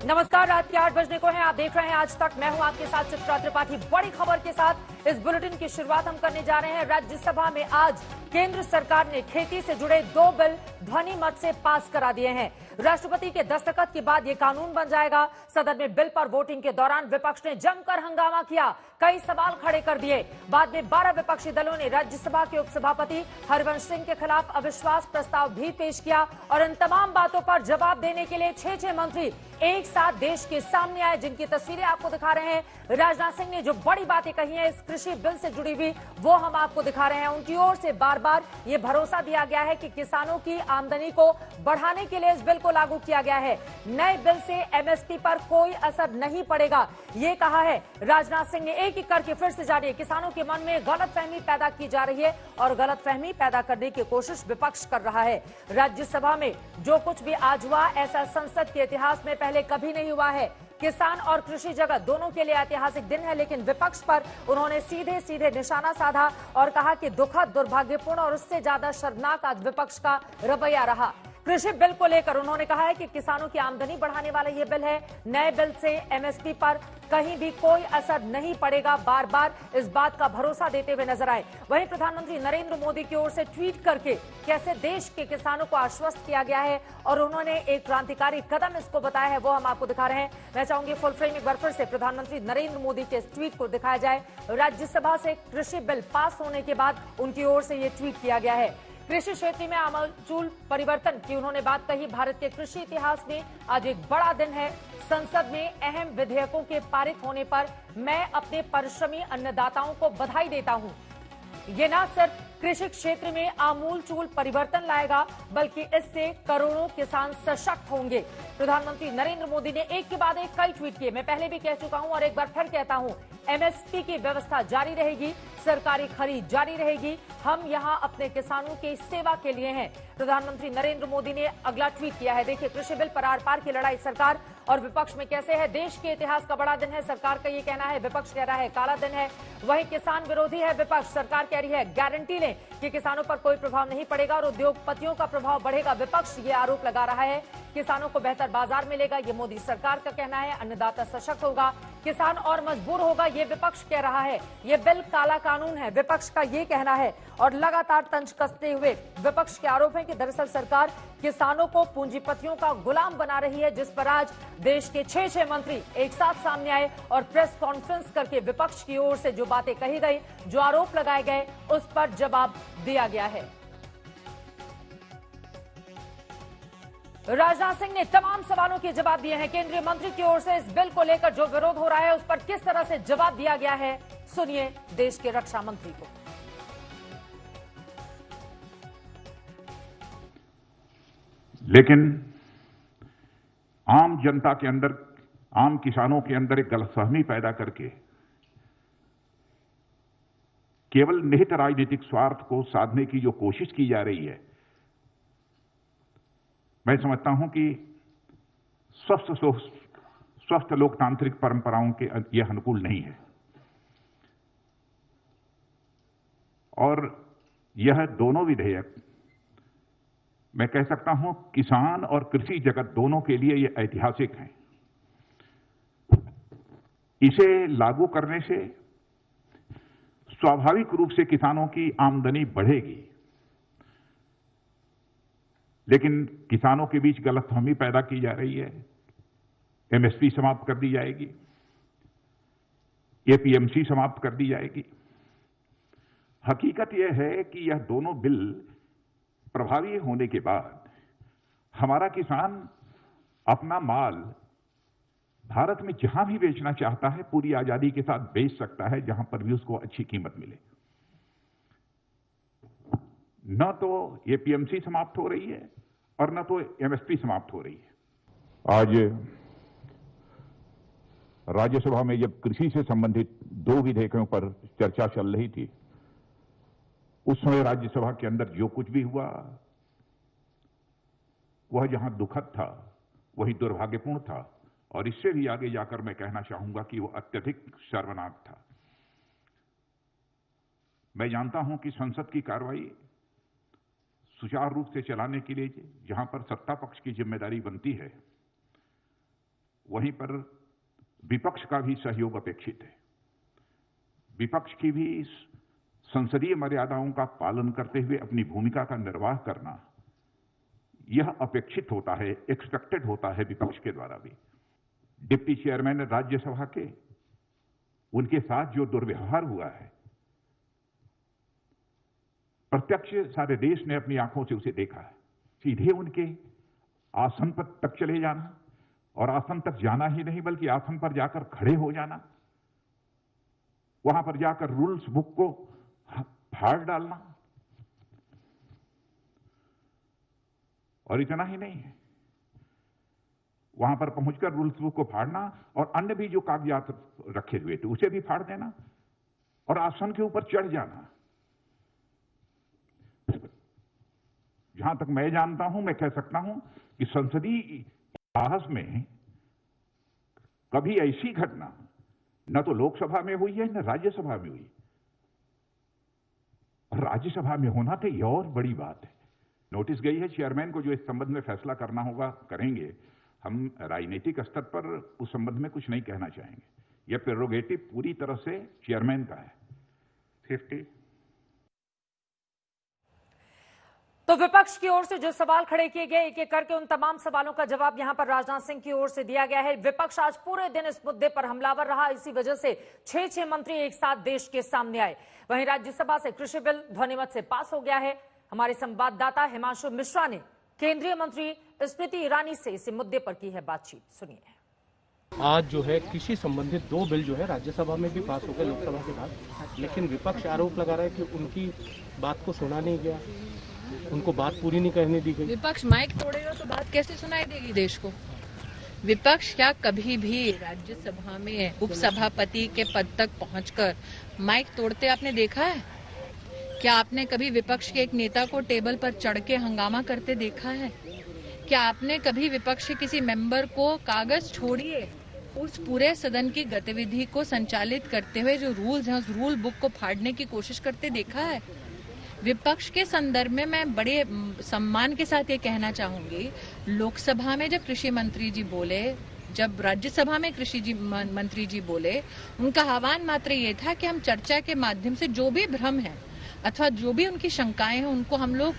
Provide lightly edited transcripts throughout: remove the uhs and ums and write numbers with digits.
नमस्कार, रात के 8 बजने को है। आप देख रहे हैं आज तक। मैं हूं आपके साथ चित्रा त्रिपाठी। बड़ी खबर के साथ इस बुलेटिन की शुरुआत हम करने जा रहे हैं। राज्यसभा में आज केंद्र सरकार ने खेती से जुड़े 2 बिल ध्वनि मत से पास करा दिए हैं। राष्ट्रपति के दस्तखत के बाद ये कानून बन जाएगा। सदन में बिल पर वोटिंग के दौरान विपक्ष ने जमकर हंगामा किया, कई सवाल खड़े कर दिए। बाद में 12 विपक्षी दलों ने राज्यसभा के उपसभापति हरिवंश सिंह के खिलाफ अविश्वास प्रस्ताव भी पेश किया और इन तमाम बातों पर जवाब देने के लिए 6 मंत्री एक साथ देश के सामने आए, जिनकी तस्वीरें आपको दिखा रहे हैं। राजनाथ सिंह ने जो बड़ी बातें कही हैं इस कृषि बिल से जुड़ी हुई, वो हम आपको दिखा रहे हैं। उनकी ओर से बार बार ये भरोसा दिया गया है कि किसानों की आमदनी को बढ़ाने के लिए इस बिल को लागू किया गया है। नए बिल से एमएसपी पर कोई असर नहीं पड़ेगा, ये कहा है राजनाथ सिंह ने। एक एक करके फिर से जानिए, किसानों के मन में गलतफहमी पैदा की जा रही है और गलतफहमी पैदा करने की कोशिश विपक्ष कर रहा है। राज्यसभा में जो कुछ भी आज हुआ, ऐसा संसद के इतिहास में पहले कभी नहीं हुआ है। किसान और कृषि जगत दोनों के लिए ऐतिहासिक दिन है, लेकिन विपक्ष पर उन्होंने सीधे सीधे निशाना साधा और कहा कि दुखद, दुर्भाग्यपूर्ण और उससे ज्यादा शर्मनाक आज विपक्ष का रवैया रहा। कृषि बिल को लेकर उन्होंने कहा है कि किसानों की आमदनी बढ़ाने वाला यह बिल है। नए बिल से एमएसपी पर कहीं भी कोई असर नहीं पड़ेगा, बार बार इस बात का भरोसा देते हुए नजर आए। वहीं प्रधानमंत्री नरेंद्र मोदी की ओर से ट्वीट करके कैसे देश के किसानों को आश्वस्त किया गया है और उन्होंने एक क्रांतिकारी कदम इसको बताया है, वो हम आपको दिखा रहे हैं। मैं चाहूंगी फुल फ्रेम एक बार फिर से प्रधानमंत्री नरेंद्र मोदी के इस ट्वीट को दिखाया जाए। राज्यसभा से कृषि बिल पास होने के बाद उनकी ओर से ये ट्वीट किया गया है। कृषि क्षेत्र में आमूल परिवर्तन की उन्होंने बात कही। भारत के कृषि इतिहास में आज एक बड़ा दिन है। संसद में अहम विधेयकों के पारित होने पर मैं अपने परिश्रमी अन्नदाताओं को बधाई देता हूं। ये न सिर्फ कृषि क्षेत्र में आमूलचूल परिवर्तन लाएगा, बल्कि इससे करोड़ों किसान सशक्त होंगे। प्रधानमंत्री नरेंद्र मोदी ने एक के बाद एक कई ट्वीट किए। मैं पहले भी कह चुका हूं और एक बार फिर कहता हूं, एमएसपी की व्यवस्था जारी रहेगी, सरकारी खरीद जारी रहेगी। हम यहां अपने किसानों की सेवा के लिए हैं। प्रधानमंत्री नरेंद्र मोदी ने अगला ट्वीट किया है। देखिए, कृषि बिल पर आर पार की लड़ाई सरकार और विपक्ष में कैसे है। देश के इतिहास का बड़ा दिन है, सरकार का ये कहना है। विपक्ष कह रहा है काला दिन है। वहीं किसान विरोधी है विपक्ष, सरकार कह रही है गारंटी लें कि किसानों पर कोई प्रभाव नहीं पड़ेगा और उद्योगपतियों का प्रभाव बढ़ेगा। विपक्ष ये आरोप लगा रहा है किसानों को बेहतर बाजार मिलेगा, ये मोदी सरकार का कहना है। अन्नदाता सशक्त होगा, किसान और मजबूर होगा, ये विपक्ष कह रहा है। ये बिल काला कानून है, विपक्ष का ये कहना है। और लगातार तंज कसते हुए विपक्ष के आरोप है कि दरअसल सरकार किसानों को पूंजीपतियों का गुलाम बना रही है, जिस पर आज देश के 6 मंत्री एक साथ सामने आए और प्रेस कॉन्फ्रेंस करके विपक्ष की ओर से जो बातें कही गई, जो आरोप लगाए गए, उस पर जवाब दिया गया है। राजनाथ सिंह ने तमाम सवालों के जवाब दिए हैं। केंद्रीय मंत्री की ओर से इस बिल को लेकर जो विरोध हो रहा है, उस पर किस तरह से जवाब दिया गया है, सुनिए देश के रक्षा मंत्री को। लेकिन आम जनता के अंदर, आम किसानों के अंदर एक गलतफहमी पैदा करके केवल निहित राजनीतिक स्वार्थ को साधने की जो कोशिश की जा रही है, मैं समझता हूं कि स्वस्थ लोकतांत्रिक परंपराओं के यह अनुकूल नहीं है। और यह दोनों विधेयक, मैं कह सकता हूं, किसान और कृषि जगत दोनों के लिए यह ऐतिहासिक हैं। इसे लागू करने से स्वाभाविक रूप से किसानों की आमदनी बढ़ेगी, लेकिन किसानों के बीच गलतफहमी पैदा की जा रही है। एमएसपी समाप्त कर दी जाएगी, एपीएमसी समाप्त कर दी जाएगी। हकीकत यह है कि यह दोनों बिल प्रभावी होने के बाद हमारा किसान अपना माल भारत में जहां भी बेचना चाहता है, पूरी आजादी के साथ बेच सकता है, जहां पर भी उसको अच्छी कीमत मिले। न तो एपीएमसी समाप्त हो रही है और न तो एमएसपी समाप्त हो रही है। आज राज्यसभा में जब कृषि से संबंधित 2 विधेयकों पर चर्चा चल रही थी, उस समय राज्यसभा के अंदर जो कुछ भी हुआ, वह जहां दुखद था वही दुर्भाग्यपूर्ण था। और इससे भी आगे जाकर मैं कहना चाहूंगा कि वह अत्यधिक शर्मनाक था। मैं जानता हूं कि संसद की कार्रवाई सुचारू रूप से चलाने के लिए जहां पर सत्ता पक्ष की जिम्मेदारी बनती है, वहीं पर विपक्ष का भी सहयोग अपेक्षित है। विपक्ष की भी संसदीय मर्यादाओं का पालन करते हुए अपनी भूमिका का निर्वाह करना यह अपेक्षित होता है, एक्सपेक्टेड होता है विपक्ष के द्वारा भी। डिप्टी चेयरमैन राज्यसभा के उनके साथ जो दुर्व्यवहार हुआ है, प्रत्यक्ष सारे देश ने अपनी आंखों से उसे देखा है। सीधे उनके आसन पर तक चले जाना, और आसन तक जाना ही नहीं बल्कि आसन पर जाकर खड़े हो जाना, वहां पर जाकर रूल्स बुक को फाड़ डालना, और इतना ही नहीं है, वहां पर पहुंचकर रूल्स बुक को फाड़ना और अन्य भी जो कागजात रखे हुए थे उसे भी फाड़ देना और आसन के ऊपर चढ़ जाना। जहां तक मैं जानता हूं, मैं कह सकता हूं कि संसदीय इतिहास में कभी ऐसी घटना न तो लोकसभा में हुई है न राज्यसभा में हुई, और राज्यसभा में होना तो यह और बड़ी बात है। नोटिस गई है चेयरमैन को, जो इस संबंध में फैसला करना होगा करेंगे। हम राजनीतिक स्तर पर उस संबंध में कुछ नहीं कहना चाहेंगे, यह प्रेरोगेटिव पूरी तरह से चेयरमैन का है। 50 तो विपक्ष की ओर से जो सवाल खड़े किए गए, एक एक करके उन तमाम सवालों का जवाब यहां पर राजनाथ सिंह की ओर से दिया गया है। विपक्ष आज पूरे दिन इस मुद्दे पर हमलावर रहा, इसी वजह से 6 मंत्री एक साथ देश के सामने आए। वहीं राज्यसभा से कृषि बिल ध्वनिमत से पास हो गया है। हमारे संवाददाता हिमांशु मिश्रा ने केंद्रीय मंत्री स्मृति ईरानी से इस मुद्दे पर की है बातचीत, सुनिए। आज जो है कृषि संबंधित 2 बिल जो है राज्यसभा में भी पास हो गए लोकसभा के बाद, लेकिन विपक्ष आरोप लगा रहा है कि उनकी बात को सुना नहीं गया, उनको बात पूरी नहीं करने दी गई। विपक्ष माइक तोड़ेगा तो बात कैसे सुनाई देगी देश को? विपक्ष क्या कभी भी राज्यसभा में उपसभापति के पद तक पहुंचकर माइक तोड़ते आपने देखा है? क्या आपने कभी विपक्ष के एक नेता को टेबल पर चढ़ के हंगामा करते देखा है? क्या आपने कभी विपक्ष के किसी मेंबर को कागज छोड़िए उस पूरे सदन की गतिविधि को संचालित करते हुए जो रूल्स हैं उस रूल बुक को फाड़ने की कोशिश करते देखा है? विपक्ष के संदर्भ में मैं बड़े सम्मान के साथ ये कहना चाहूंगी, लोकसभा में जब कृषि मंत्री जी बोले, जब राज्यसभा में कृषि मंत्री जी बोले, उनका आह्वान मात्र ये था कि हम चर्चा के माध्यम से जो भी भ्रम है अथवा जो भी उनकी शंकाएं हैं उनको हम लोग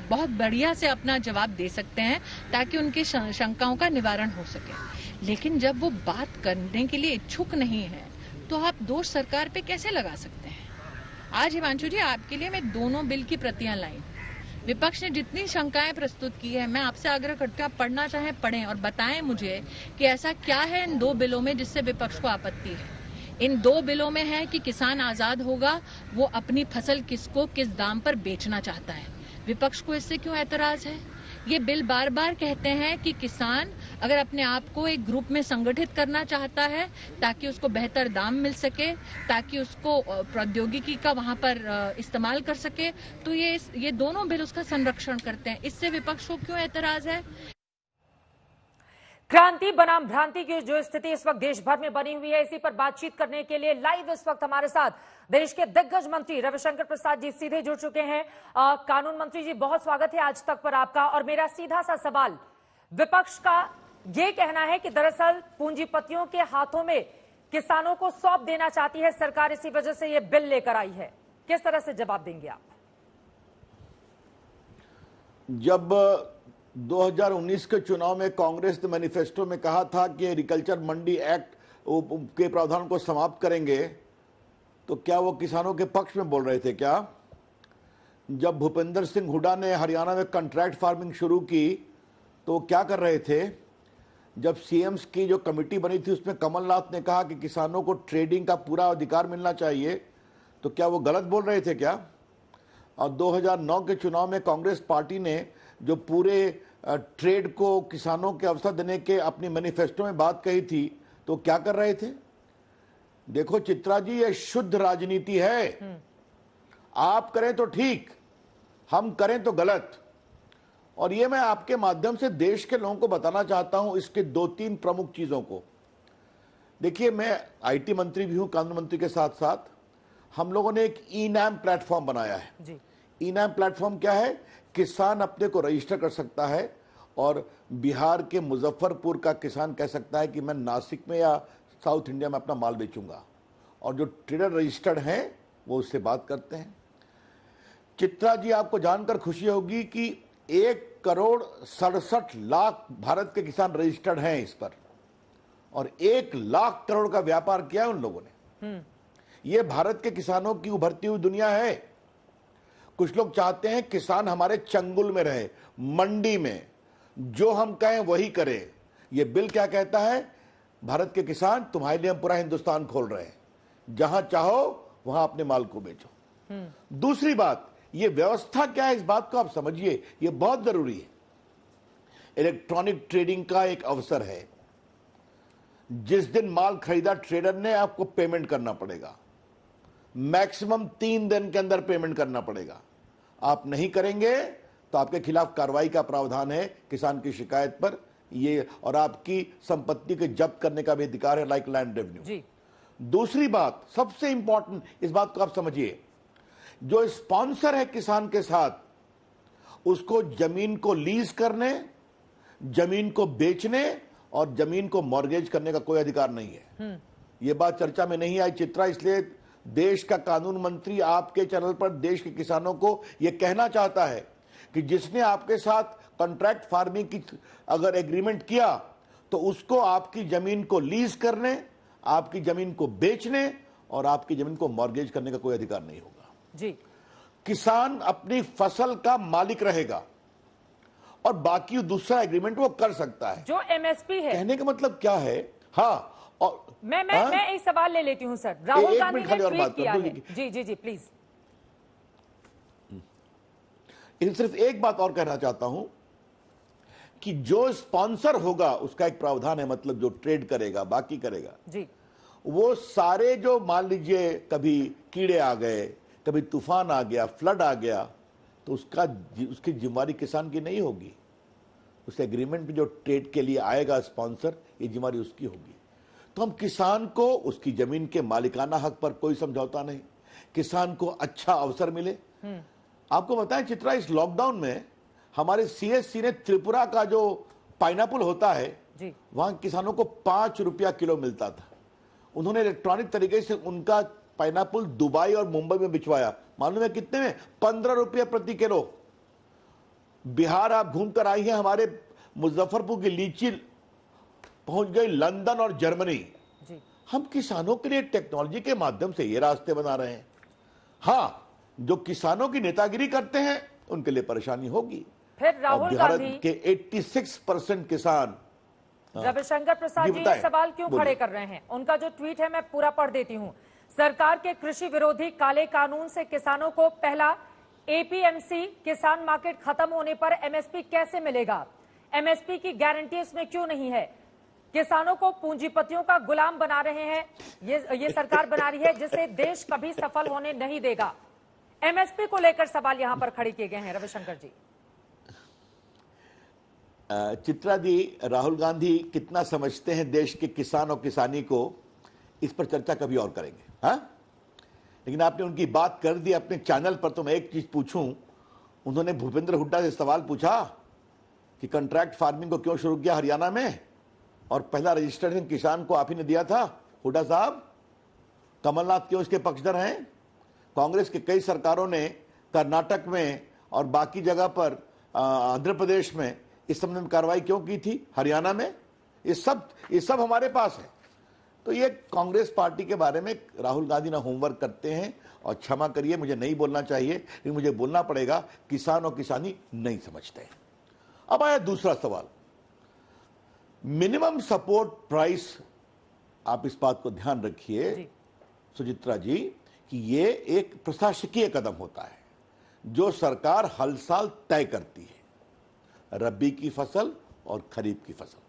बहुत बढ़िया से अपना जवाब दे सकते हैं ताकि उनकी शंकाओं का निवारण हो सके। लेकिन जब वो बात करने के लिए इच्छुक नहीं है तो आप दोष सरकार पे कैसे लगा सकते हैं? आज हिमांशु जी आपके लिए मैं दोनों बिल की प्रतियां लाई। विपक्ष ने जितनी शंकाएं प्रस्तुत की है, मैं आपसे आग्रह करती हूँ आप पढ़ना चाहें पढ़ें और बताएं मुझे कि ऐसा क्या है इन 2 बिलों में जिससे विपक्ष को आपत्ति है। इन 2 बिलों में है कि किसान आजाद होगा, वो अपनी फसल किसको किस दाम पर बेचना चाहता है। विपक्ष को इससे क्यों ऐतराज है? ये बिल बार बार कहते हैं कि किसान अगर अपने आप को एक ग्रुप में संगठित करना चाहता है ताकि उसको बेहतर दाम मिल सके, ताकि उसको प्रौद्योगिकी का वहां पर इस्तेमाल कर सके, तो ये दोनों बिल उसका संरक्षण करते हैं। इससे विपक्ष को क्यों ऐतराज है? क्रांति बनाम भ्रांति की जो स्थिति इस वक्त देश भर में बनी हुई है, इसी पर बातचीत करने के लिए लाइव इस वक्त हमारे साथ देश के दिग्गज मंत्री रविशंकर प्रसाद जी सीधे जुड़ चुके हैं। कानून मंत्री जी, बहुत स्वागत है आज तक पर आपका। और मेरा सीधा सा सवाल, विपक्ष का ये कहना है कि दरअसल पूंजीपतियों के हाथों में किसानों को सौंप देना चाहती है सरकार, इसी वजह से ये बिल लेकर आई है। किस तरह से जवाब देंगे आप? जब 2019 के चुनाव में कांग्रेस ने मैनिफेस्टो में कहा था कि एग्रीकल्चर मंडी एक्ट के प्रावधान को समाप्त करेंगे, तो क्या वो किसानों के पक्ष में बोल रहे थे क्या? जब भूपेंद्र सिंह हुड्डा ने हरियाणा में कॉन्ट्रैक्ट फार्मिंग शुरू की तो क्या कर रहे थे? जब सीएम्स की जो कमेटी बनी थी उसमें कमलनाथ ने कहा कि किसानों को ट्रेडिंग का पूरा अधिकार मिलना चाहिए, तो क्या वो गलत बोल रहे थे क्या? और 2009 के चुनाव में कांग्रेस पार्टी ने जो पूरे ट्रेड को किसानों के अवसर देने के अपनी मैनिफेस्टो में बात कही थी, तो क्या कर रहे थे? देखो चित्रा जी, ये शुद्ध राजनीति है। आप करें तो ठीक, हम करें तो गलत। और ये मैं आपके माध्यम से देश के लोगों को बताना चाहता हूं इसके 2-3 प्रमुख चीजों को। देखिए, मैं आईटी मंत्री भी हूं कानून मंत्री के साथ साथ। हम लोगों ने एक ई-नाम प्लेटफॉर्म बनाया है। ई-नाम प्लेटफॉर्म क्या है? किसान अपने को रजिस्टर कर सकता है और बिहार के मुजफ्फरपुर का किसान कह सकता है कि मैं नासिक में या साउथ इंडिया में अपना माल बेचूंगा, और जो ट्रेडर रजिस्टर्ड हैं वो उससे बात करते हैं। चित्रा जी, आपको जानकर खुशी होगी कि 1,67,00,000 भारत के किसान रजिस्टर्ड हैं इस पर, और 1,00,000 करोड़ का व्यापार किया है उन लोगों ने। ये भारत के किसानों की उभरती हुई दुनिया है। कुछ लोग चाहते हैं किसान हमारे चंगुल में रहे, मंडी में, जो हम कहें वही करें। ये बिल क्या कहता है? भारत के किसान, तुम्हारे लिए हम पूरा हिंदुस्तान खोल रहे हैं, जहां चाहो वहां अपने माल को बेचो। दूसरी बात, ये व्यवस्था क्या है, इस बात को आप समझिए, ये बहुत जरूरी है। इलेक्ट्रॉनिक ट्रेडिंग का एक अवसर है। जिस दिन माल खरीदा ट्रेडर ने, आपको पेमेंट करना पड़ेगा, मैक्सिमम 3 दिन के अंदर पेमेंट करना पड़ेगा। आप नहीं करेंगे तो आपके खिलाफ कार्रवाई का प्रावधान है, किसान की शिकायत पर ये, और आपकी संपत्ति के जब्त करने का भी अधिकार है, लाइक लैंड रेवेन्यू। दूसरी बात, सबसे इंपॉर्टेंट, इस बात को आप समझिए, जो स्पॉन्सर है किसान के साथ, उसको जमीन को लीज करने, जमीन को बेचने और जमीन को मॉर्गेज करने का कोई अधिकार नहीं है। यह बात चर्चा में नहीं आई चित्रा, इसलिए देश का कानून मंत्री आपके चैनल पर देश के किसानों को यह कहना चाहता है कि जिसने आपके साथ कॉन्ट्रैक्ट फार्मिंग की अगर एग्रीमेंट किया, तो उसको आपकी जमीन को लीज करने, आपकी जमीन को बेचने और आपकी जमीन को मॉर्गेज करने का कोई अधिकार नहीं होगा जी। किसान अपनी फसल का मालिक रहेगा और बाकी दूसरा एग्रीमेंट वो कर सकता है। जो एमएसपी है, कहने का मतलब क्या है? हाँ, और मैं एक सवाल ले लेती हूं सर। राहुल गांधी ने ट्वीट किया है। जी प्लीज। सिर्फ एक बात और कहना चाहता हूं कि जो स्पॉन्सर होगा उसका एक प्रावधान है, मतलब जो ट्रेड करेगा, बाकी करेगा जी, वो सारे, जो मान लीजिए कभी कीड़े आ गए, कभी तूफान आ गया, फ्लड आ गया, तो उसकी जिम्मेवारी किसान की नहीं होगी। उस एग्रीमेंट में जो ट्रेड के लिए आएगा स्पॉन्सर, ये जिम्मेवारी उसकी होगी। तो हम किसान को उसकी जमीन के मालिकाना हक पर कोई समझौता नहीं, किसान को अच्छा अवसर मिले। आपको बताएं चित्रा, इस लॉकडाउन में हमारे सीएससी ने त्रिपुरा का जो पाइनएप्पल होता है जी, वहां किसानों को 5 रुपया किलो मिलता था। उन्होंने इलेक्ट्रॉनिक तरीके से उनका पाइनएप्पल दुबई और मुंबई में बिचवाया। मालूम है कितने में? 15 रुपये प्रति किलो। बिहार आप घूमकर आई हैं, हमारे मुजफ्फरपुर की लीची पहुंच गई लंदन और जर्मनी जी। हम किसानों के लिए टेक्नोलॉजी के माध्यम से ये रास्ते बना रहे हैं। हाँ, जो किसानों की नेतागिरी करते हैं उनके लिए परेशानी होगी। फिर राहुल भारत गांधी के 86% किसान, रविशंकर प्रसाद जी ये सवाल क्यों खड़े कर रहे हैं? उनका जो ट्वीट है मैं पूरा पढ़ देती हूं। सरकार के कृषि विरोधी काले कानून से किसानों को पहला एपीएमसी किसान मार्केट खत्म होने पर एमएसपी कैसे मिलेगा? एमएसपी की गारंटी इसमें क्यों नहीं है? किसानों को पूंजीपतियों का गुलाम बना रहे हैं, ये सरकार बना रही है, जिसे देश कभी सफल होने नहीं देगा। एमएसपी को लेकर सवाल यहां पर खड़े किए गए हैं रविशंकर जी। चित्रा जी, राहुल गांधी कितना समझते हैं देश के किसान और किसानी को, इस पर चर्चा कभी और करेंगे। हाँ, लेकिन आपने उनकी बात कर दी अपने चैनल पर, तो मैं एक चीज पूछूं। उन्होंने भूपेंद्र हुड्डा से सवाल पूछा कि कॉन्ट्रैक्ट फार्मिंग को क्यों शुरू किया हरियाणा में, और पहला रजिस्ट्रेशन किसान को आप ही ने दिया था। हुड्डा साहब, कमलनाथ क्यों इसके पक्षधर हैं? कांग्रेस के कई सरकारों ने कर्नाटक में और बाकी जगह पर, आंध्र प्रदेश में इस संबंध में कार्रवाई क्यों की थी? हरियाणा में ये सब हमारे पास है। तो ये कांग्रेस पार्टी के बारे में राहुल गांधी ना होमवर्क करते हैं, और क्षमा करिए मुझे नहीं बोलना चाहिए, लेकिन मुझे बोलना पड़ेगा, किसान और किसानी नहीं समझते हैं। अब आया दूसरा सवाल, मिनिमम सपोर्ट प्राइस। आप इस बात को ध्यान रखिए सुचित्रा जी कि ये एक प्रशासकीय कदम होता है जो सरकार हर साल तय करती है, रबी की फसल और खरीफ की फसल।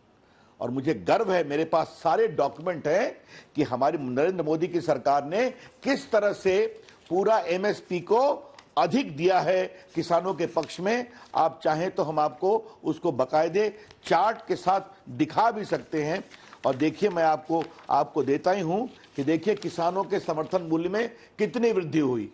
और मुझे गर्व है, मेरे पास सारे डॉक्यूमेंट हैं कि हमारी नरेंद्र मोदी की सरकार ने किस तरह से पूरा एमएसपी को अधिक दिया है किसानों के पक्ष में। आप चाहें तो हम आपको उसको बाकायदे चार्ट के साथ दिखा भी सकते हैं। और देखिए, मैं आपको देता ही हूं कि देखिए किसानों के समर्थन मूल्य में कितनी वृद्धि हुई।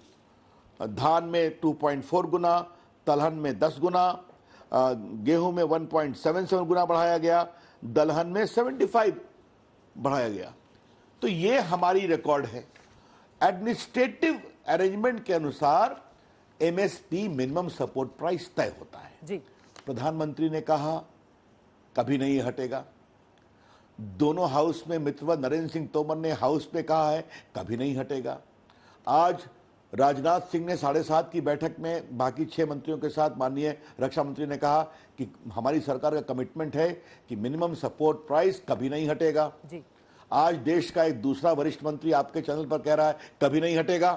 धान में 2.4 गुना, दलहन में 10 गुना, गेहूं में 1.77 गुना बढ़ाया गया, दलहन में 75 बढ़ाया गया। तो ये हमारी रिकॉर्ड है। एडमिनिस्ट्रेटिव अरेंजमेंट के अनुसार एमएसपी मिनिमम सपोर्ट प्राइस तय होता है जी। प्रधानमंत्री ने कहा कभी नहीं हटेगा। दोनों हाउस में मित्रवत नरेंद्र सिंह तोमर ने हाउस में कहा है कभी नहीं हटेगा। आज राजनाथ सिंह ने 7:30 की बैठक में बाकी 6 मंत्रियों के साथ माननीय रक्षा मंत्री ने कहा कि हमारी सरकार का कमिटमेंट है कि मिनिमम सपोर्ट प्राइस कभी नहीं हटेगा जी। आज देश का एक दूसरा वरिष्ठ मंत्री आपके चैनल पर कह रहा है कभी नहीं हटेगा।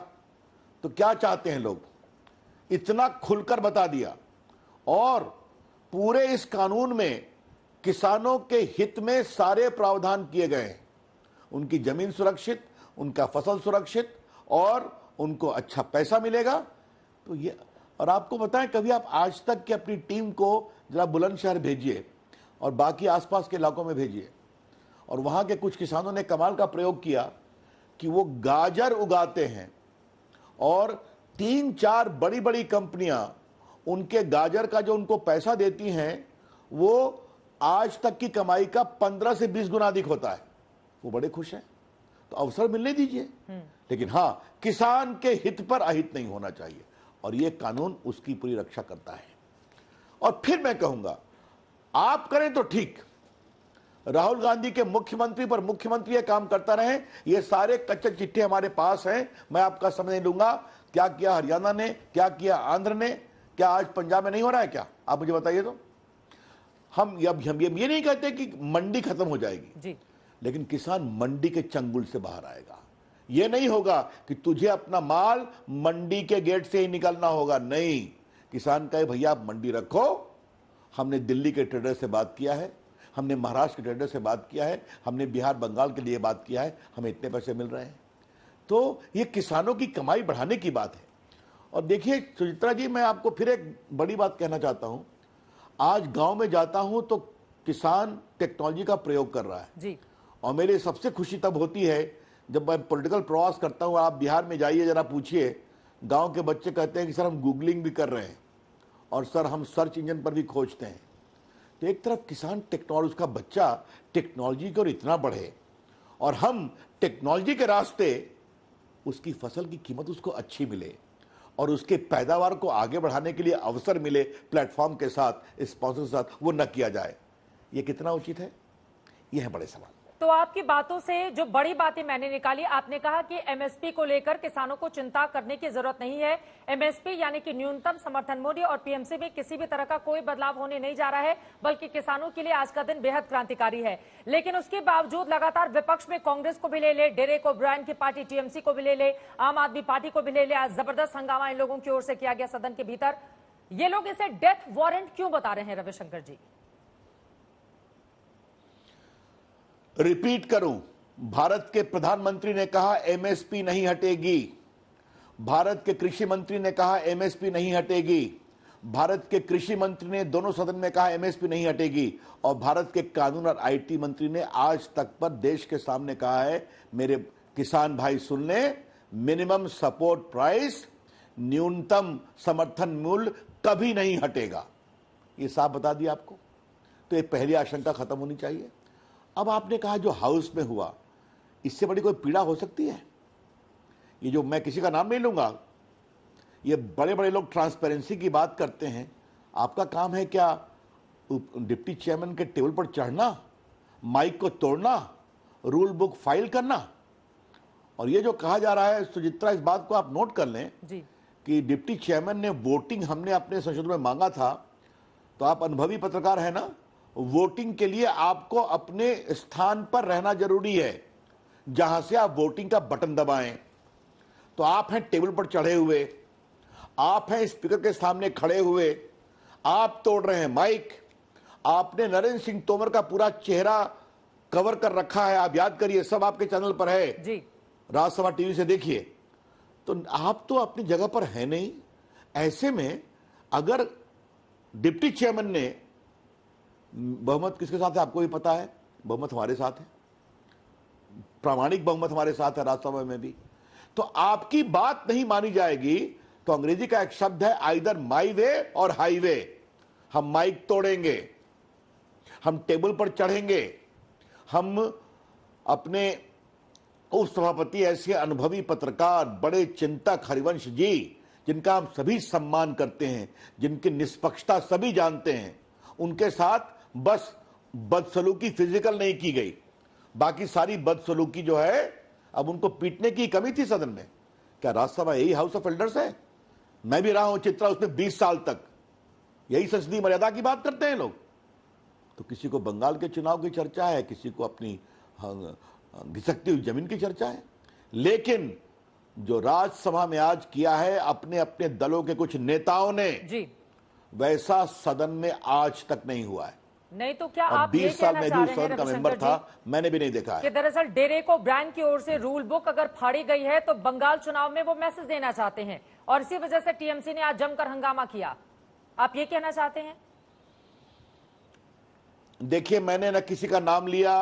तो क्या चाहते हैं लोग? इतना खुलकर बता दिया। और पूरे इस कानून में किसानों के हित में सारे प्रावधान किए गए हैं। उनकी जमीन सुरक्षित, उनका फसल सुरक्षित और उनको अच्छा पैसा मिलेगा। तो ये, और आपको बताएं, कभी आप आज तक की अपनी टीम को जरा बुलंदशहर भेजिए और बाकी आसपास के इलाकों में भेजिए, और वहां के कुछ किसानों ने कमाल का प्रयोग किया कि वो गाजर उगाते हैं और 3-4 बड़ी बड़ी कंपनियां उनके गाजर का जो उनको पैसा देती हैं वो आज तक की कमाई का 15 से 20 गुना अधिक होता है। वो बड़े खुश हैं। तो अवसर मिलने दीजिए, लेकिन हां, किसान के हित पर अहित नहीं होना चाहिए, और यह कानून उसकी पूरी रक्षा करता है। और फिर मैं कहूंगा, आप करें तो ठीक, राहुल गांधी के मुख्यमंत्री पर मुख्यमंत्री ये काम करता रहे। ये सारे कच्चे चिट्ठे हमारे पास हैं, मैं आपका समय नहीं लूंगा। क्या किया हरियाणा ने, क्या किया आंध्र ने, क्या आज पंजाब में नहीं हो रहा है क्या? आप मुझे बताइए। तो हम ये नहीं कहते कि मंडी खत्म हो जाएगी जी, लेकिन किसान मंडी के चंगुल से बाहर आएगा। यह नहीं होगा कि तुझे अपना माल मंडी के गेट से ही निकलना होगा, नहीं। किसान कहे भैया आप मंडी रखो। हमने दिल्ली के ट्रेडर से बात किया है, हमने महाराष्ट्र के ट्रेडर से बात किया है, हमने बिहार बंगाल के लिए बात किया है, हमें इतने पैसे मिल रहे हैं। तो ये किसानों की कमाई बढ़ाने की बात है। और देखिए सुचित्रा जी, मैं आपको फिर एक बड़ी बात कहना चाहता हूं। आज गांव में जाता हूं तो किसान टेक्नोलॉजी का प्रयोग कर रहा है जी। और मेरी सबसे खुशी तब होती है जब मैं पॉलिटिकल प्रवास करता हूं। आप बिहार में जाइए, जरा पूछिए, गांव के बच्चे कहते हैं कि सर हम गूगलिंग भी कर रहे हैं और सर हम सर्च इंजन पर भी खोजते हैं। तो एक तरफ किसान टेक्नोलॉजी, उसका बच्चा टेक्नोलॉजी की ओर इतना बढ़े और हम टेक्नोलॉजी के रास्ते उसकी फसल की कीमत उसको अच्छी मिले और उसके पैदावार को आगे बढ़ाने के लिए अवसर मिले प्लेटफॉर्म के साथ, स्पॉन्सर के साथ, वो न किया जाए। ये कितना उचित है? ये है बड़े सवाल। तो आपकी बातों से जो बड़ी बातें मैंने निकाली, आपने कहा कि एमएसपी को लेकर किसानों को चिंता करने की जरूरत नहीं है। एमएसपी यानी कि न्यूनतम समर्थन मूल्य और पीएमसी में किसी भी तरह का कोई बदलाव होने नहीं जा रहा है, बल्कि किसानों के लिए आज का दिन बेहद क्रांतिकारी है। लेकिन उसके बावजूद लगातार विपक्ष में कांग्रेस को भी ले ले, डेरेक ओब्रायन की पार्टी टीएमसी को भी ले ले, आम आदमी पार्टी को भी ले ले, आज जबरदस्त हंगामा इन लोगों की ओर से किया गया सदन के भीतर। ये लोग इसे डेथ वारंट क्यों बता रहे हैं रविशंकर जी? रिपीट करूं, भारत के प्रधानमंत्री ने कहा एमएसपी नहीं हटेगी, भारत के कृषि मंत्री ने कहा एमएसपी नहीं हटेगी, भारत के कृषि मंत्री ने दोनों सदन में कहा एमएसपी नहीं हटेगी, और भारत के कानून और आईटी मंत्री ने आज तक पर देश के सामने कहा है, मेरे किसान भाई सुन ले, मिनिमम सपोर्ट प्राइस, न्यूनतम समर्थन मूल्य कभी नहीं हटेगा। ये साफ बता दिया आपको। तो ये पहली आशंका खत्म होनी चाहिए। अब आपने कहा जो हाउस में हुआ, इससे बड़ी कोई पीड़ा हो सकती है? ये जो, मैं किसी का नाम नहीं लूंगा, ये बड़े बड़े लोग ट्रांसपेरेंसी की बात करते हैं। आपका काम है क्या डिप्टी चेयरमैन के टेबल पर चढ़ना, माइक को तोड़ना, रूल बुक फाइल करना? और ये जो कहा जा रहा है सुचित्रा, इस बात को आप नोट कर लें जी। कि डिप्टी चेयरमैन ने वोटिंग हमने अपने संशोधन में मांगा था। तो आप अनुभवी पत्रकार है ना, वोटिंग के लिए आपको अपने स्थान पर रहना जरूरी है जहां से आप वोटिंग का बटन दबाएं। तो आप हैं टेबल पर चढ़े हुए, आप हैं स्पीकर के सामने खड़े हुए, आप तोड़ रहे हैं माइक, आपने नरेंद्र सिंह तोमर का पूरा चेहरा कवर कर रखा है। आप याद करिए, सब आपके चैनल पर है जी, राज्यसभा टीवी से देखिए। तो आप तो अपनी जगह पर है नहीं। ऐसे में अगर डिप्टी चेयरमैन ने, बहुमत किसके साथ है आपको भी पता है, बहुमत हमारे साथ है, प्रामाणिक बहुमत हमारे साथ है राज्यसभा में भी, तो आपकी बात नहीं मानी जाएगी। तो अंग्रेजी का एक शब्द है आइदर माई वे और हाईवे। हम माइक तोड़ेंगे, हम टेबल पर चढ़ेंगे, हम अपने उप सभापति ऐसे अनुभवी पत्रकार, बड़े चिंतक हरिवंश जी, जिनका हम सभी सम्मान करते हैं, जिनकी निष्पक्षता सभी जानते हैं, उनके साथ बस बदसलूकी फिजिकल नहीं की गई, बाकी सारी बदसलूकी जो है अब उनको पीटने की कमी थी सदन में। क्या राज्यसभा यही हाउस ऑफ एल्डर्स है? मैं भी रहा हूं चित्रा उसमें 20 साल तक, यही संसदीय मर्यादा की बात करते हैं लोग। तो किसी को बंगाल के चुनाव की चर्चा है, किसी को अपनी घिसकती हुई जमीन की चर्चा है, लेकिन जो राज्यसभा में आज किया है अपने अपने दलों के कुछ नेताओं ने जी, वैसा सदन में आज तक नहीं हुआ है। नहीं तो क्या और आप ये 20 साल कहना मैं चाह भी रहे उस हैं सदन का रविशंकर मेंबर जी था, मैंने भी नहीं देखा है कि दरअसल डेरे को ब्रांड की ओर से रूल बुक अगर फाड़ी गई है तो बंगाल चुनाव में वो मैसेज देना चाहते हैं और इसी वजह से टीएमसी ने आज जमकर हंगामा किया, आप ये कहना चाहते हैं? देखिए, मैंने न किसी का नाम लिया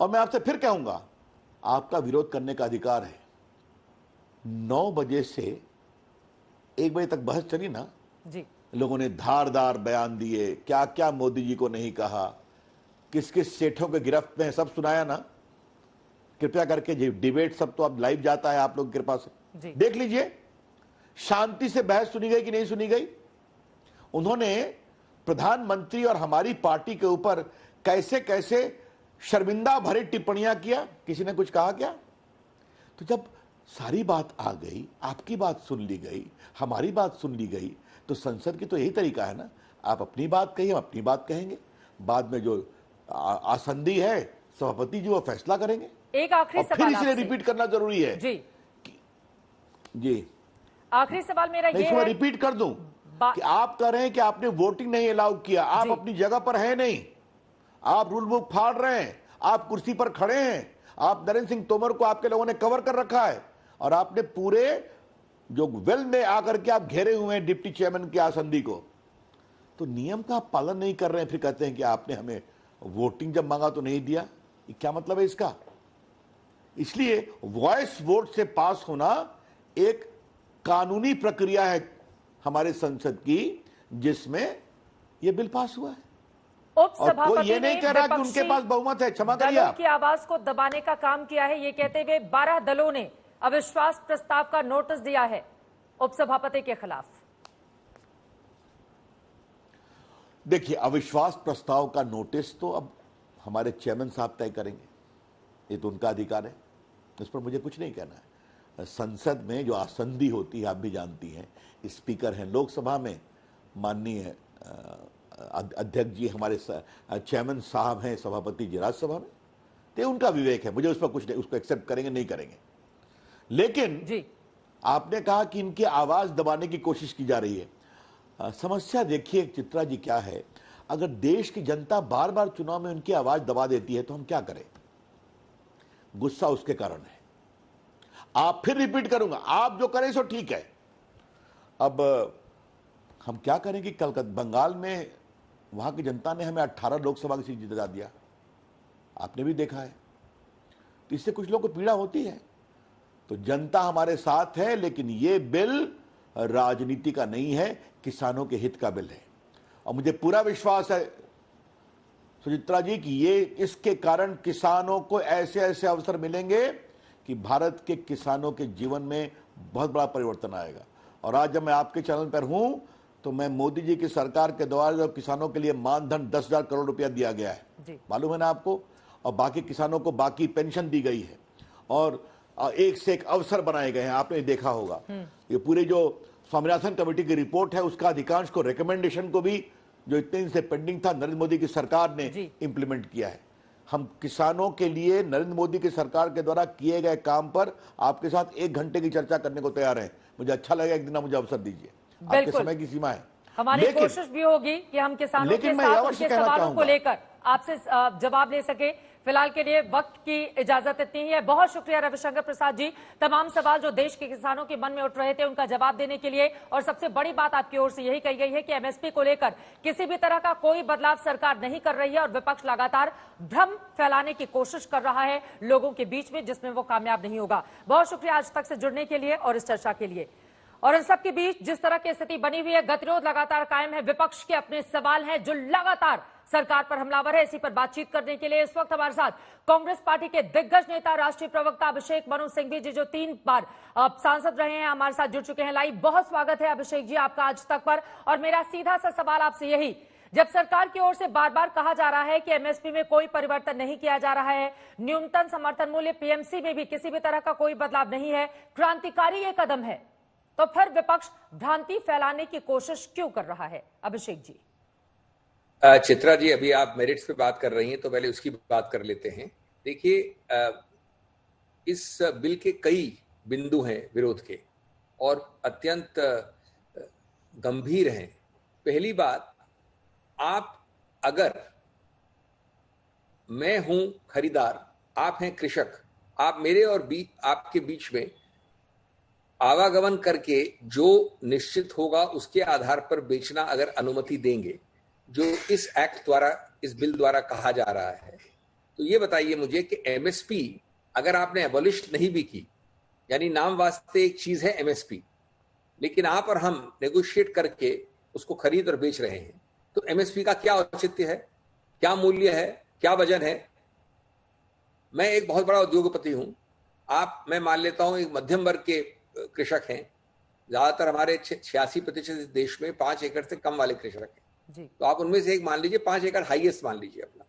और मैं आपसे फिर कहूंगा, आपका विरोध करने का अधिकार है। 9 बजे से 1 बजे तक बहस चली ना जी, लोगों ने धारदार बयान दिए, क्या क्या मोदी जी को नहीं कहा, किस किस सेठों के गिरफ्त में सब सुनाया ना। कृपया करके डिबेट सब तो अब लाइव जाता है आप लोग की कृपा से, देख लीजिए शांति से बहस सुनी गई कि नहीं सुनी गई। उन्होंने प्रधानमंत्री और हमारी पार्टी के ऊपर कैसे कैसे शर्मिंदा भरी टिप्पणियां किया, किसी ने कुछ कहा क्या? तो जब सारी बात आ गई, आपकी बात सुन ली गई, हमारी बात सुन ली गई, तो संसद की तो यही तरीका है ना, आप अपनी बात कहिए, हम अपनी बात कहेंगे, बाद में जो आसंदी है सभापति जी वो फैसला करेंगे। एक आखिरी फिर सवाल इसलिए रिपीट करना जरूरी है जी। आखिरी सवाल मेरा ये इसको है, रिपीट कर दूं कि आप कह रहे हैं कि आपने वोटिंग नहीं अलाउ किया, आप अपनी जगह पर हैं नहीं, आप रूल बुक फाड़ रहे हैं, आप कुर्सी पर खड़े हैं, आप नरेंद्र सिंह तोमर को आपके लोगों ने कवर कर रखा है और आपने पूरे जो वेल में आकर के आप घेरे हुए हैं डिप्टी चेयरमैन के आसंदी को, तो नियम का पालन नहीं कर रहे हैं, फिर कहते हैं कि आपने हमें वोटिंग जब मांगा तो नहीं दिया। ये क्या मतलब है इसका? इसलिए वॉइस वोट से पास होना एक कानूनी प्रक्रिया है हमारे संसद की, जिसमें यह बिल पास हुआ है और कोई ये नहीं कह रहा कि उनके पास बहुमत है। क्षमा करिए, दलों की आवाज को दबाने का काम किया है, ये कहते हुए 12 दलों ने अविश्वास प्रस्ताव का नोटिस दिया है उपसभापति के खिलाफ। देखिए, अविश्वास प्रस्ताव का नोटिस तो अब हमारे चेयरमैन साहब तय करेंगे, ये तो उनका अधिकार है, इस पर मुझे कुछ नहीं कहना है। संसद में जो आसंदी होती है आप भी जानती हैं, स्पीकर हैं लोकसभा में, माननीय अध्यक्ष जी हमारे चेयरमैन साहब हैं सभापति जी राज्यसभा में, तो उनका विवेक है, मुझे उस पर कुछ नहीं, उसको एक्सेप्ट करेंगे नहीं करेंगे। लेकिन जी, आपने कहा कि इनकी आवाज दबाने की कोशिश की जा रही है। समस्या देखिए चित्रा जी क्या है, अगर देश की जनता बार बार चुनाव में उनकी आवाज दबा देती है तो हम क्या करें? गुस्सा उसके कारण है। आप फिर रिपीट करूंगा, आप जो करें सो ठीक है। अब हम क्या करें कि कलकत्ता बंगाल में वहां की जनता ने हमें 18 लोकसभा की सीट जिता दिया, आपने भी देखा है, तो इससे कुछ लोगों को पीड़ा होती है। तो जनता हमारे साथ है, लेकिन ये बिल राजनीति का नहीं है, किसानों के हित का बिल है। और मुझे पूरा विश्वास है सुचित्रा जी कि ये इसके कारण किसानों को ऐसे ऐसे अवसर मिलेंगे कि भारत के किसानों के जीवन में बहुत बड़ा परिवर्तन आएगा। और आज जब मैं आपके चैनल पर हूं तो मैं मोदी जी की सरकार के द्वारा जो किसानों के लिए मानधन 10,000 करोड़ रुपया दिया गया है, मालूम है ना आपको, और बाकी किसानों को बाकी पेंशन दी गई है और एक से एक अवसर बनाए गए हैं, आपने देखा होगा। ये पूरी जो स्वामीनाथन कमेटी की रिपोर्ट है उसका अधिकांश को रिकमेंडेशन को भी जो इतने दिन से पेंडिंग था नरेंद्र मोदी की सरकार ने इंप्लीमेंट किया है। हम किसानों के लिए नरेंद्र मोदी की सरकार के द्वारा किए गए काम पर आपके साथ 1 घंटे की चर्चा करने को तैयार हैं। मुझे अच्छा लगेगा एक दिन आप मुझे अवसर दीजिए, आपके समय की सीमा है। हमारी कोशिश भी होगी कि हम किसानों के साथ उनके सवालों को लेकर आपसे जवाब ले सके। फिलहाल के लिए वक्त की इजाजत इतनी ही है। बहुत शुक्रिया रविशंकर प्रसाद जी, तमाम सवाल जो देश के किसानों के मन में उठ रहे थे उनका जवाब देने के लिए। और सबसे बड़ी बात आपकी ओर से यही कही गई है कि एमएसपी को लेकर किसी भी तरह का कोई बदलाव सरकार नहीं कर रही है और विपक्ष लगातार भ्रम फैलाने की कोशिश कर रहा है लोगों के बीच में, जिसमें वो कामयाब नहीं होगा। बहुत शुक्रिया आज तक से जुड़ने के लिए और इस चर्चा के लिए। और इन सब के बीच जिस तरह की स्थिति बनी हुई है, गतिरोध लगातार कायम है, विपक्ष के अपने सवाल हैं जो लगातार सरकार पर हमलावर है। इसी पर बातचीत करने के लिए इस वक्त हमारे साथ कांग्रेस पार्टी के दिग्गज नेता, राष्ट्रीय प्रवक्ता अभिषेक मनु सिंघवी जी, जो 3 बार सांसद रहे हैं, हमारे साथ जुड़ चुके हैं लाइव। बहुत स्वागत है अभिषेक जी आपका आज तक पर। और मेरा सीधा सा सवाल आपसे यही, जब सरकार की ओर से बार बार कहा जा रहा है कि एमएसपी में कोई परिवर्तन नहीं किया जा रहा है, न्यूनतम समर्थन मूल्य पीएमसी में भी किसी भी तरह का कोई बदलाव नहीं है, क्रांतिकारी ये कदम है, तो फिर विपक्ष भ्रांति फैलाने की कोशिश क्यों कर रहा है? अभिषेक जी। चित्रा जी, अभी आप मेरिट्स पे बात कर रही हैं तो पहले उसकी बात कर लेते हैं। देखिए, इस बिल के कई बिंदु हैं विरोध के और अत्यंत गंभीर हैं। पहली बात, आप अगर, मैं हूं खरीदार, आप हैं कृषक, आप मेरे और आपके बीच में आवागमन करके जो निश्चित होगा उसके आधार पर बेचना अगर अनुमति देंगे, जो इस एक्ट द्वारा, इस बिल द्वारा कहा जा रहा है, तो ये बताइए मुझे कि एमएसपी अगर आपने एबॉलिश नहीं भी की, यानी नाम वास्ते एक चीज है एमएसपी, लेकिन आप और हम नेगोशिएट करके उसको खरीद और बेच रहे हैं, तो एमएसपी का क्या औचित्य है, क्या मूल्य है, क्या वजन है? मैं एक बहुत बड़ा उद्योगपति हूं, मैं मान लेता हूं एक मध्यम वर्ग के कृषक हैं। ज्यादातर हमारे 86% देश में 5 एकड़ से कम वाले कृषक हैं जी। तो आप उनमें से एक मान लीजिए, 5 एकड़ हाईएस्ट मान लीजिए अपना।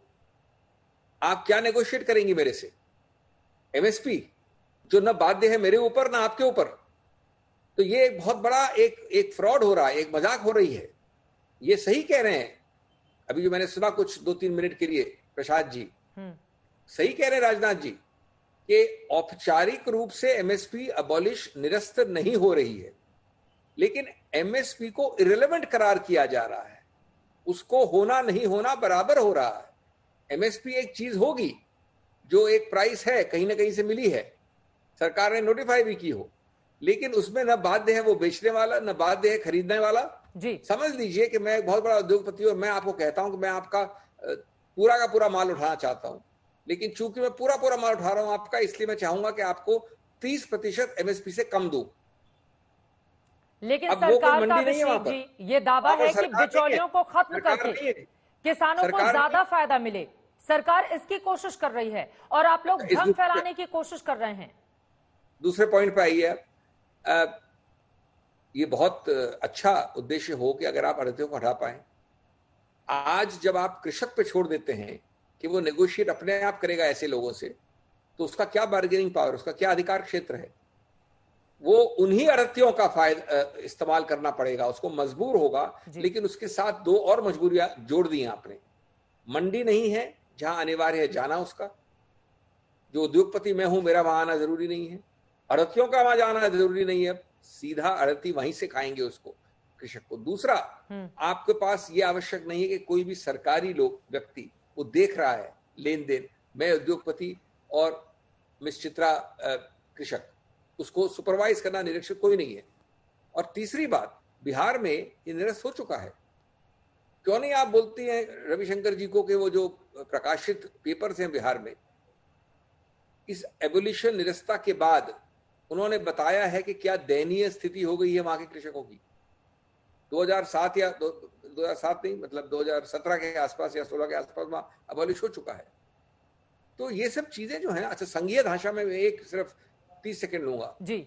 आप क्या नेगोशिएट करेंगी मेरे से? एमएसपी, जो न बाध्य है मेरे ऊपर ना आपके ऊपर। तो ये एक बहुत बड़ा एक फ्रॉड हो रहा है, एक मजाक हो रही है। ये सही कह रहे हैं, अभी जो मैंने सुना कुछ 2-3 मिनट के लिए प्रसाद जी, सही कह रहे हैं राजनाथ जी कि औपचारिक रूप से एमएसपी अबॉलिश, निरस्त नहीं हो रही है, लेकिन एमएसपी को इरेलेवेंट करार किया जा रहा है। उसको होना नहीं होना बराबर हो रहा है। एमएसपी एक चीज होगी जो एक प्राइस है, कहीं ना कहीं से मिली है, सरकार ने नोटिफाई भी की हो, लेकिन उसमें न बाध्य है वो बेचने वाला, न बाध्य है खरीदने वाला जी। समझ लीजिए कि मैं एक बहुत बड़ा उद्योगपति हूं और मैं आपको कहता हूं कि मैं आपका पूरा का पूरा माल उठाना चाहता हूं, लेकिन चूंकि मैं पूरा माल उठा रहा हूं आपका, इसलिए मैं चाहूंगा कि आपको 30% एमएसपी से कम दूं। लेकिन सरकार का, अभिषेक जी, ये दावा है कि बिचौलियों को खत्म करके किसानों को ज्यादा फायदा मिले। सरकार इसकी कोशिश कर रही है और आप लोग भ्रम फैलाने की कोशिश कर रहे हैं। दूसरे पॉइंट पे आइए। ये बहुत अच्छा उद्देश्य हो कि अगर आप आढ़तियों को हटा पाए। आज जब आप कृषक पे छोड़ देते हैं कि वो नेगोशिएट अपने आप करेगा ऐसे लोगों से, तो उसका क्या बार्गेनिंग पावर, उसका क्या अधिकार क्षेत्र है? वो उन्हीं आढ़तियों का फायदा इस्तेमाल करना पड़ेगा, उसको मजबूर होगा। लेकिन उसके साथ 2 और मजबूरियां जोड़ दी आपने। मंडी नहीं है जहां अनिवार्य है जाना उसका, जो उद्योगपति मैं हूं मेरा वहां आना जरूरी नहीं है, आढ़तियों का वहां जाना जरूरी नहीं है, सीधा आढ़ती वहीं से खाएंगे उसको, कृषक को। दूसरा, आपके पास ये आवश्यक नहीं है कि कोई भी सरकारी लोग व्यक्ति वो देख रहा है लेन देन, मैं उद्योगपति और मिस चित्रा कृषक, उसको सुपरवाइज करना निरीक्षक कोई नहीं है। और तीसरी बात, बिहार में ये निरस्त हो चुका है। क्यों नहीं आप बोलती हैं रविशंकर जी को कि वो जो प्रकाशित पेपर्स हैं बिहार में, इस एबोलिशन निरस्ता के बाद उन्होंने बताया है कि क्या दयनीय स्थिति हो गई है वहां के कृषकों की। 2007 या 2007 नहीं, मतलब 2017 के आसपास या 16 के आसपास वहां अबॉलिश हो चुका है। तो ये सब चीजें जो है, अच्छा संघीय भाषा में एक सिर्फ 30 सेकंड लूंगा जी।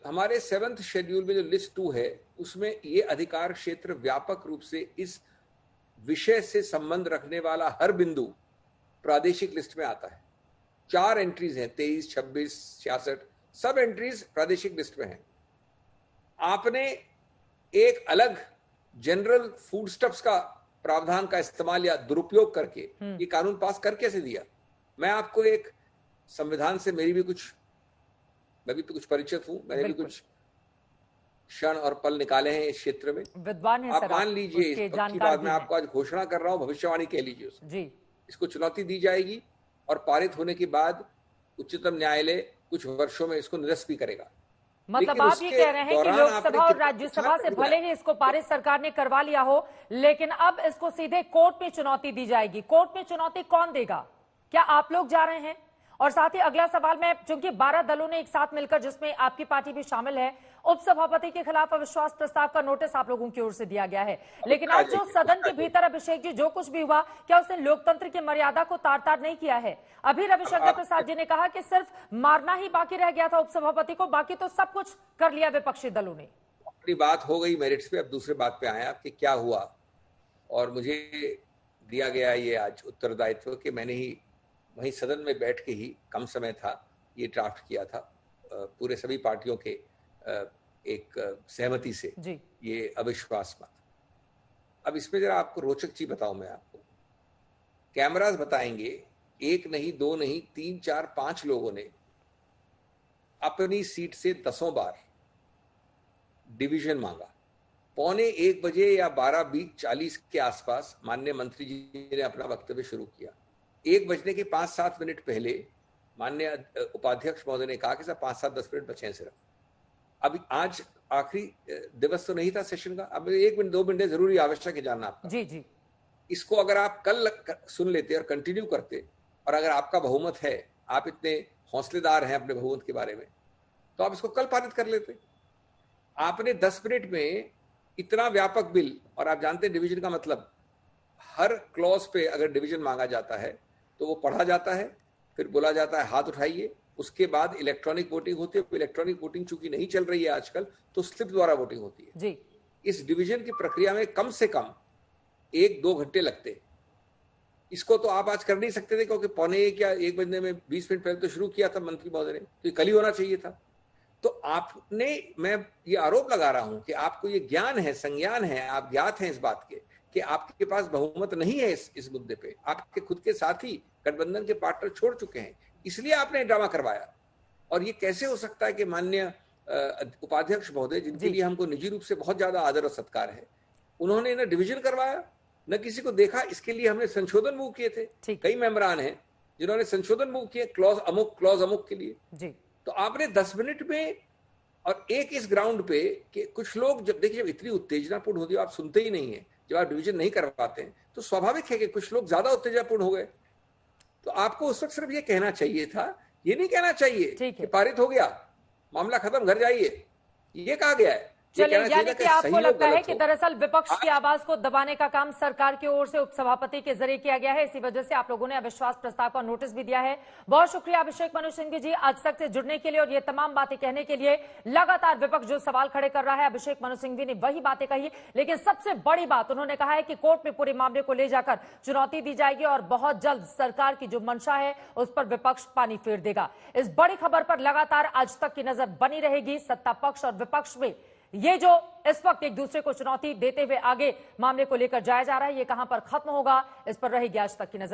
हमारे 7th शेड्यूल में जो लिस्ट 2 है, उसमें ये अधिकार क्षेत्र व्यापक रूप से इस विषय से संबंध रखने वाला हर बिंदु प्रादेशिक लिस्ट में आता है। 4 एंट्रीज हैं, 23, 26, 66, सब एंट्रीज प्रादेशिक लिस्ट में हैं। आपने एक अलग जनरल फूड स्टफ्स का प्रावधान का इस्तेमाल या दुरुपयोग करके ये कानून पास कर कैसे दिया? मैं आपको एक संविधान से मैं भी कुछ परिचित हूं, मैंने भी कुछ क्षण और पल निकाले हैं इस क्षेत्र में। विद्वान है आप सर, मान लीजिए इस की बात मैं आपको आज घोषणा कर रहा हूं, भविष्यवाणी कह लीजिए उसे जी। इसको चुनौती दी जाएगी और पारित होने के बाद उच्चतम न्यायालय कुछ वर्षों में इसको निरस्त भी करेगा। मतलब आप ये कह रहे हैं कि लोकसभा और राज्यसभा से भले ही इसको पारित सरकार ने करवा लिया हो, लेकिन अब इसको सीधे कोर्ट में चुनौती दी जाएगी। कोर्ट में चुनौती कौन देगा? क्या आप लोग जा रहे हैं? और साथ ही अगला सवाल में, चूंकि 12 दलों ने एक साथ मिलकर, जिसमें आपकी पार्टी भी शामिल है, उपसभापति के खिलाफ अविश्वास प्रस्ताव का नोटिस आप लोगों की ओर से दिया गया है। लेकिन आज जो सदन के भीतर अभिषेक जी जो कुछ भी हुआ, क्या उसने लोकतंत्र की मर्यादा को तार-तार नहीं किया है? अभी रविशंकर प्रसाद जी ने कहा कि सिर्फ मारना ही बाकी रह गया था उपसभापति को, बाकी तो सब कुछ कर लिया विपक्षी दलों ने। अपनी बात हो गई मेरिट्स पे, अब दूसरे बात पे आए आप कि क्या हुआ। और मुझे दिया गया ये आज उत्तरदायित्व कि मैंने ही वहीं सदन में बैठ के ही, कम समय था, ये ड्राफ्ट किया था पूरे सभी पार्टियों के एक सहमति से जी। ये अविश्वास मत। अब इसमें जरा आपको रोचक चीज बताऊं मैं आपको, कैमरास बताएंगे, एक नहीं, दो नहीं, 3, 4, 5 लोगों ने अपनी सीट से 10 बार डिवीजन मांगा। 12:45 बजे या 12:40 के आसपास माननीय मंत्री जी ने अपना वक्तव्य शुरू किया। 1 बजने के 5-7 मिनट पहले माननीय उपाध्यक्ष महोदय ने कहा कि सर 5-7-10 मिनट बचे हैं सिर्फ। अभी आज आखिरी दिवस तो नहीं था सेशन का, अब 1 मिनट 2 मिनट जरूरी आवश्यक है जानना आपका। जी जी। इसको अगर आप कल सुन लेते और कंटिन्यू करते, और अगर आपका बहुमत है, आप इतने हौसलेदार हैं अपने बहुमत के बारे में, तो आप इसको कल पारित कर लेते। आपने 10 मिनट में इतना व्यापक बिल, और आप जानते हैं डिवीजन का मतलब, हर क्लॉज पे अगर डिवीजन मांगा जाता है तो वो पढ़ा जाता है, फिर बोला जाता है हाथ उठाइए, उसके बाद इलेक्ट्रॉनिक वोटिंग होती है। इलेक्ट्रॉनिक वोटिंग चूंकि नहीं चल रही है आजकल, तो स्लिप द्वारा वोटिंग होती है जी। इस डिवीजन की प्रक्रिया में कम से कम 1-2 घंटे लगते। इसको तो आप आज कर नहीं सकते थे, क्योंकि 12:45 या 1 बजने में 20 मिनट पहले तो शुरू किया था मंत्री महोदय ने, तो ये कल ही होना चाहिए था। तो आपने, मैं ये आरोप लगा रहा हूं कि आपको ये ज्ञान है, संज्ञान है, आप ज्ञात हैं इस बात के कि आपके पास बहुमत नहीं है इस मुद्दे पे। आपके खुद के साथी गठबंधन के पार्टनर छोड़ चुके हैं, इसलिए आपने ड्रामा करवाया। और ये कैसे हो सकता है कि माननीय उपाध्यक्ष महोदय, जिनके लिए हमको निजी रूप से बहुत ज्यादा आदर और सत्कार है, उन्होंने न डिवीजन करवाया, न किसी को देखा। इसके लिए हमने संशोधन मूव किए थे, कई मेंबरान हैं जिन्होंने संशोधन मूव किए, क्लॉज अमुक के लिए जी। तो आपने 10 मिनट में, और एक इस ग्राउंड पे कि कुछ लोग, जब देखिए जब इतनी उत्तेजनापूर्ण होती है, आप सुनते ही नहीं है। जब आप डिवीजन नहीं कर पाते हैं तो स्वाभाविक है कि कुछ लोग ज्यादा उत्तेजनापूर्ण हो गए। तो आपको उस वक्त सिर्फ ये कहना चाहिए था, ये नहीं कहना चाहिए कि पारित हो गया, मामला खत्म, घर जाइए, ये कहा गया है। चलिए, यानी कि आपको लगता है कि दरअसल विपक्ष की आवाज को दबाने का काम सरकार की ओर से उपसभापति के जरिए किया गया है, इसी वजह से आप लोगों ने अविश्वास प्रस्ताव का नोटिस भी दिया है। बहुत शुक्रिया अभिषेक मनु सिंघवी जी, आज तक से जुड़ने के लिए और ये तमाम बातें कहने के लिए। लगातार विपक्ष जो सवाल खड़े कर रहा है, अभिषेक मनु सिंघवी ने वही बातें कही, लेकिन सबसे बड़ी बात उन्होंने कहा है कि कोर्ट में पूरे मामले को ले जाकर चुनौती दी जाएगी और बहुत जल्द सरकार की जो मंशा है उस पर विपक्ष पानी फेर देगा। इस बड़ी खबर पर लगातार आज तक की नजर बनी रहेगी। सत्ता पक्ष और विपक्ष में ये जो इस वक्त एक दूसरे को चुनौती देते हुए आगे मामले को लेकर जाया जा रहा है, ये कहां पर खत्म होगा, इस पर रहेगी आज तक की नजर।